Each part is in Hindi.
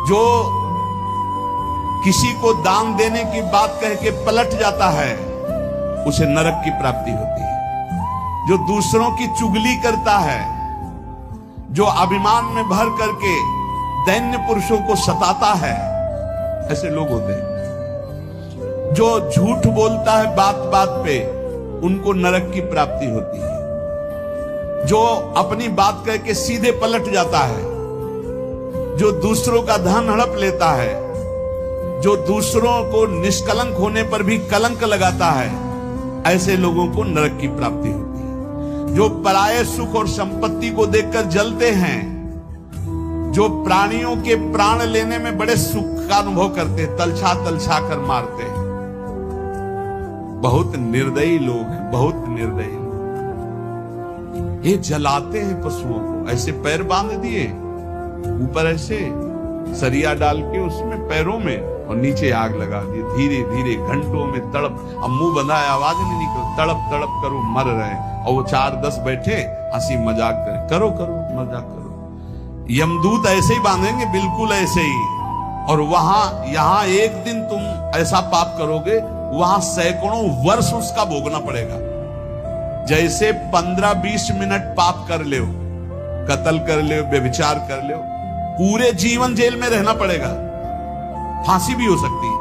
जो किसी को दान देने की बात कह के पलट जाता है उसे नरक की प्राप्ति होती है। जो दूसरों की चुगली करता है, जो अभिमान में भर करके दैन्य पुरुषों को सताता है, ऐसे लोग होते हैं। जो झूठ बोलता है बात बात पे, उनको नरक की प्राप्ति होती है। जो अपनी बात कह के सीधे पलट जाता है, जो दूसरों का धन हड़प लेता है, जो दूसरों को निष्कलंक होने पर भी कलंक लगाता है, ऐसे लोगों को नरक की प्राप्ति होती है। जो पराये सुख और संपत्ति को देखकर जलते हैं, जो प्राणियों के प्राण लेने में बड़े सुख का अनुभव करते हैं, तलछा तलछा कर मारते हैं, बहुत निर्दयी लोग हैं, बहुत निर्दयी लोग। ये जलाते हैं पशुओं को, ऐसे पैर बांध दिए, ऊपर ऐसे सरिया डाल के उसमें पैरों में, और नीचे आग लगा दी। धीरे धीरे घंटों में तड़प, अब मुंह बंधा है, आवाज नहीं निकल, तड़प तड़प करो, मर रहे हैं। और वो 4-10 बैठे हंसी मजाक करें, करो करो मजाक करो। यमदूत ऐसे ही बांधेंगे, बिल्कुल ऐसे ही। और वहां यहां एक दिन तुम ऐसा पाप करोगे, वहां सैकड़ों वर्ष उसका भोगना पड़ेगा। जैसे 15-20 मिनट पाप कर ले, कत्ल कर ले, व्यभिचार कर ले, पूरे जीवन जेल में रहना पड़ेगा, फांसी भी हो सकती है।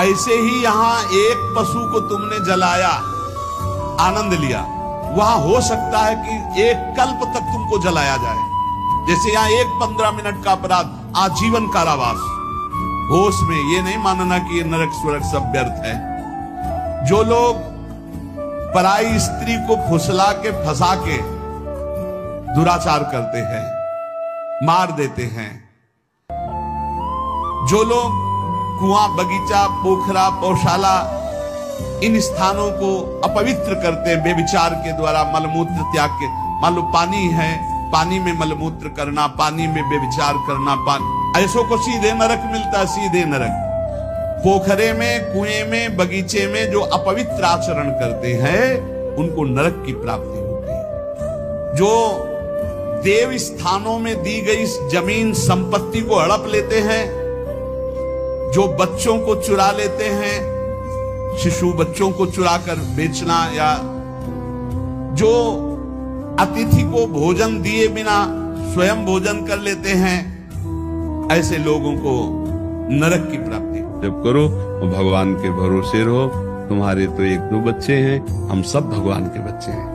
ऐसे ही यहां एक पशु को तुमने जलाया, आनंद लिया, वहां हो सकता है कि एक कल्प तक तुमको जलाया जाए। जैसे यहां एक 15 मिनट का अपराध, आजीवन कारावास। होश में ये नहीं मानना कि ये नरक स्वर्ग सब व्यर्थ है। जो लोग पराई स्त्री को फुसला के फंसा के दुराचार करते हैं, मार देते हैं, जो लोग कुआं, बगीचा, पोखरा, पौशाला, इन स्थानों को अपवित्र करते हैं व्यभिचार के द्वारा, मलमूत्र त्याग के। मान लो पानी है, पानी में मलमूत्र करना, पानी में व्यभिचार करना, ऐसों को सीधे नरक मिलता है, सीधे नरक। पोखरे में, कुएं में, बगीचे में जो अपवित्र आचरण करते हैं, उनको नरक की प्राप्ति होती है। जो देव स्थानों में दी गई जमीन संपत्ति को हड़प लेते हैं, जो बच्चों को चुरा लेते हैं, शिशु बच्चों को चुरा कर बेचना, या जो अतिथि को भोजन दिए बिना स्वयं भोजन कर लेते हैं, ऐसे लोगों को नरक की प्राप्ति। जब करो तो भगवान के भरोसे रहो। तुम्हारे तो 1-2 बच्चे हैं, हम सब भगवान के बच्चे हैं।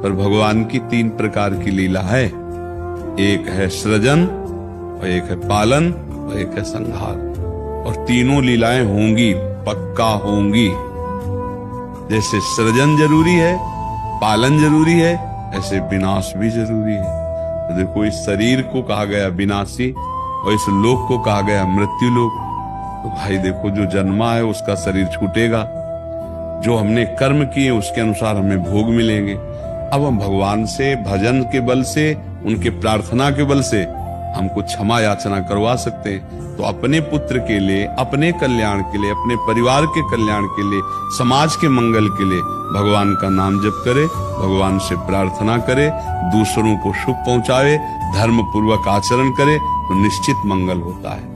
पर भगवान की 3 प्रकार की लीला है। एक है सृजन, और एक है पालन, और एक है संहार। और तीनों लीलाएं होंगी, पक्का होंगी। जैसे सृजन जरूरी है, पालन जरूरी है, ऐसे विनाश भी जरूरी है। तो देखो, इस शरीर को कहा गया विनाशी और इस लोक को कहा गया मृत्यु लोक। तो भाई देखो, जो जन्मा है उसका शरीर छूटेगा, जो हमने कर्म किए उसके अनुसार हमें भोग मिलेंगे। अब हम भगवान से भजन के बल से, उनके प्रार्थना के बल से हमको क्षमा याचना करवा सकते हैं। तो अपने पुत्र के लिए, अपने कल्याण के लिए, अपने परिवार के कल्याण के लिए, समाज के मंगल के लिए भगवान का नाम जप करे, भगवान से प्रार्थना करे, दूसरों को सुख पहुंचावे, धर्म पूर्वक आचरण करे, तो निश्चित मंगल होता है।